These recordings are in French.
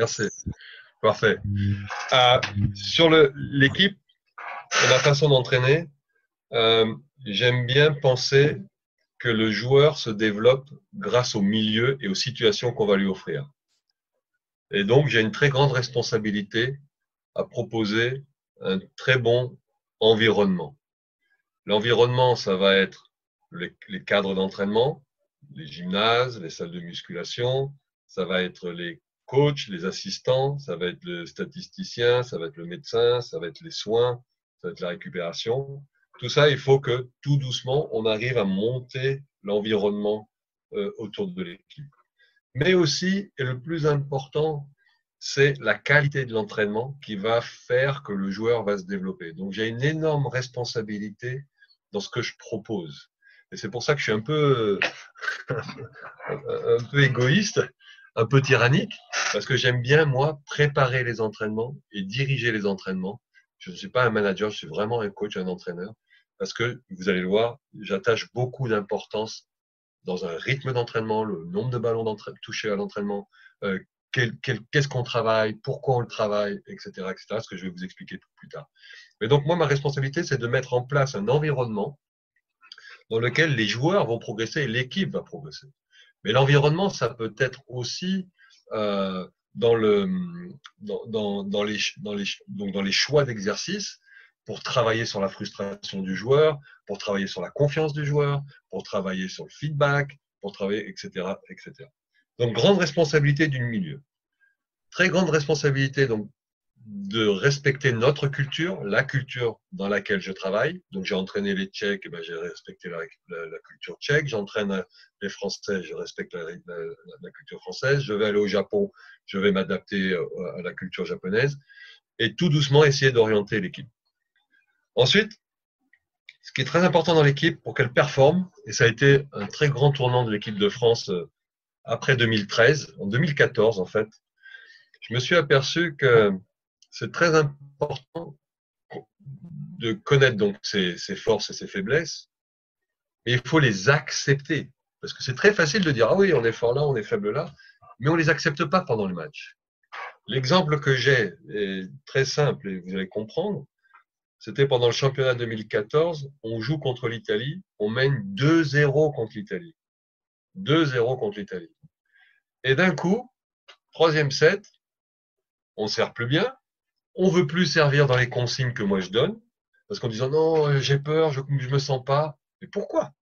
Merci. Parfait. Sur l'équipe et la façon d'entraîner, j'aime bien penser que le joueur se développe grâce au milieu et aux situations qu'on va lui offrir. Et donc, j'ai une très grande responsabilité à proposer un très bon environnement. L'environnement, ça va être les cadres d'entraînement, les gymnases, les salles de musculation, ça va être les coachs, les assistants, ça va être le statisticien, ça va être le médecin, ça va être les soins, ça va être la récupération. Tout ça, il faut que tout doucement, on arrive à monter l'environnement autour de l'équipe. Mais aussi, et le plus important, c'est la qualité de l'entraînement qui va faire que le joueur va se développer. Donc, j'ai une énorme responsabilité dans ce que je propose. Et c'est pour ça que je suis un peu égoïste, un peu tyrannique, parce que j'aime bien, moi, préparer les entraînements et diriger les entraînements. Je ne suis pas un manager, je suis vraiment un coach, un entraîneur, parce que, vous allez le voir, j'attache beaucoup d'importance dans un rythme d'entraînement, le nombre de ballons touchés à l'entraînement, qu'est-ce qu'on travaille, pourquoi on le travaille, etc., ce que je vais vous expliquer plus tard. Mais donc, moi, ma responsabilité, c'est de mettre en place un environnement dans lequel les joueurs vont progresser et l'équipe va progresser. Mais l'environnement, ça peut être aussi dans les choix d'exercice pour travailler sur la frustration du joueur, pour travailler sur la confiance du joueur, pour travailler sur le feedback, pour travailler, etc., etc. Donc, grande responsabilité du milieu. Très grande responsabilité donc de respecter notre culture, la culture dans laquelle je travaille. Donc, j'ai entraîné les Tchèques, et ben, j'ai respecté la culture tchèque. J'entraîne les Français, je respecte la culture française. Je vais aller au Japon, je vais m'adapter à la culture japonaise. Et tout doucement, essayer d'orienter l'équipe. Ensuite, ce qui est très important dans l'équipe pour qu'elle performe, et ça a été un très grand tournant de l'équipe de France après 2013, en 2014 en fait, je me suis aperçu que c'est très important de connaître donc ses forces et ses faiblesses, mais il faut les accepter. Parce que c'est très facile de dire, ah oui, on est fort là, on est faible là, mais on ne les accepte pas pendant le match. L'exemple que j'ai est très simple et vous allez comprendre. C'était pendant le championnat 2014, on joue contre l'Italie, on mène 2-0 contre l'Italie. 2-0 contre l'Italie. Et d'un coup, troisième set, on ne sert plus bien, on veut plus servir dans les consignes que moi je donne, parce qu'en disant non, j'ai peur, je me sens pas. Mais pourquoi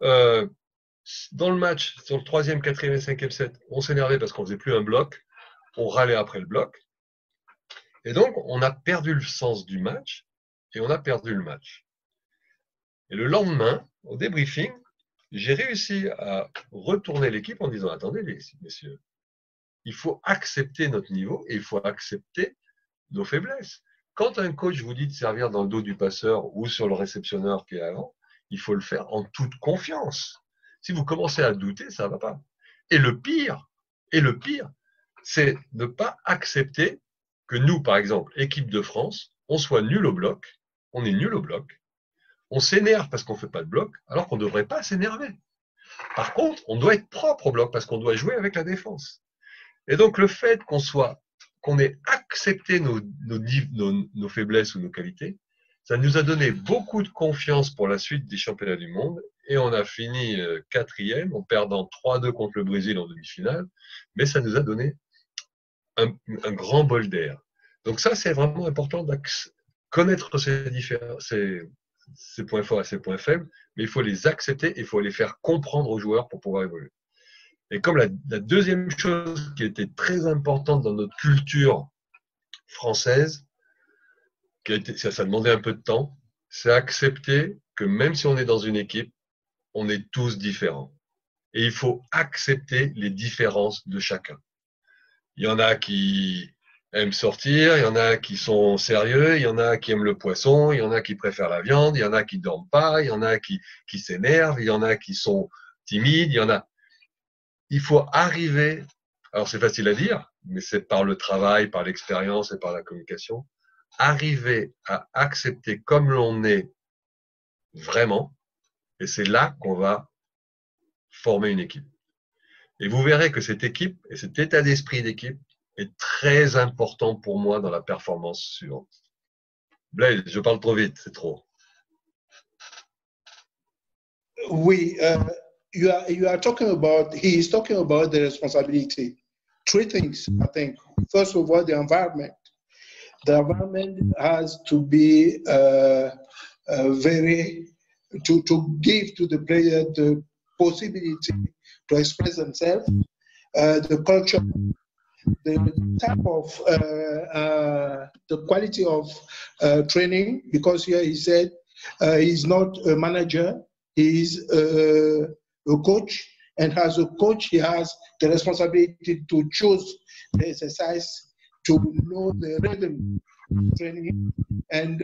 Dans le match, sur le troisième, quatrième et cinquième set, on s'énervait parce qu'on faisait plus un bloc, on râlait après le bloc, et donc on a perdu le sens du match et on a perdu le match. Et le lendemain, au débriefing, j'ai réussi à retourner l'équipe en disant attendez, messieurs, il faut accepter notre niveau et il faut accepter nos faiblesses. Quand un coach vous dit de servir dans le dos du passeur ou sur le réceptionneur qui est avant, il faut le faire en toute confiance. Si vous commencez à douter, ça ne va pas. Et le pire, c'est ne pas accepter que nous, par exemple, équipe de France, on soit nul au bloc, on est nul au bloc, on s'énerve parce qu'on ne fait pas de bloc, alors qu'on ne devrait pas s'énerver. Par contre, on doit être propre au bloc parce qu'on doit jouer avec la défense. Et donc, le fait qu'on ait accepté nos faiblesses ou nos qualités, ça nous a donné beaucoup de confiance pour la suite des championnats du monde. Et on a fini quatrième en perdant 3-2 contre le Brésil en demi-finale. Mais ça nous a donné un grand bol d'air. Donc ça, c'est vraiment important de connaître ses points forts et ses points faibles, mais il faut les accepter et il faut les faire comprendre aux joueurs pour pouvoir évoluer. Et comme la deuxième chose qui était très importante dans notre culture française, ça demandait un peu de temps, c'est accepter que même si on est dans une équipe, on est tous différents. Et il faut accepter les différences de chacun. Il y en a qui aiment sortir, il y en a qui sont sérieux, il y en a qui aiment le poisson, il y en a qui préfèrent la viande, il y en a qui ne dorment pas, il y en a qui s'énervent, il y en a qui sont timides, il y en a. Il faut arriver, alors c'est facile à dire, mais c'est par le travail, par l'expérience et par la communication, arriver à accepter comme l'on est vraiment, et c'est là qu'on va former une équipe. Et vous verrez que cette équipe et cet état d'esprit d'équipe, est très important pour moi dans la performance suivante. Blaise, je parle trop vite, c'est trop. Oui, you are talking about, he is talking about the responsibility. Three things, I think. First of all, the environment. The environment has to be to give to the player the possibility to express themselves, the culture, the type of, the quality of training, because here he said he's not a manager, he's a coach, and as a coach, he has the responsibility to choose the exercise, to know the rhythm training. And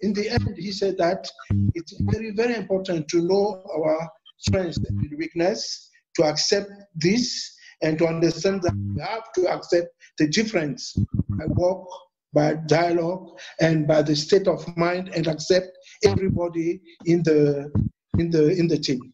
in the end, he said that it's very, very important to know our strengths and weakness, to accept this, and to understand that we have to accept the difference by work, by dialogue, and by the state of mind, and accept everybody in the team.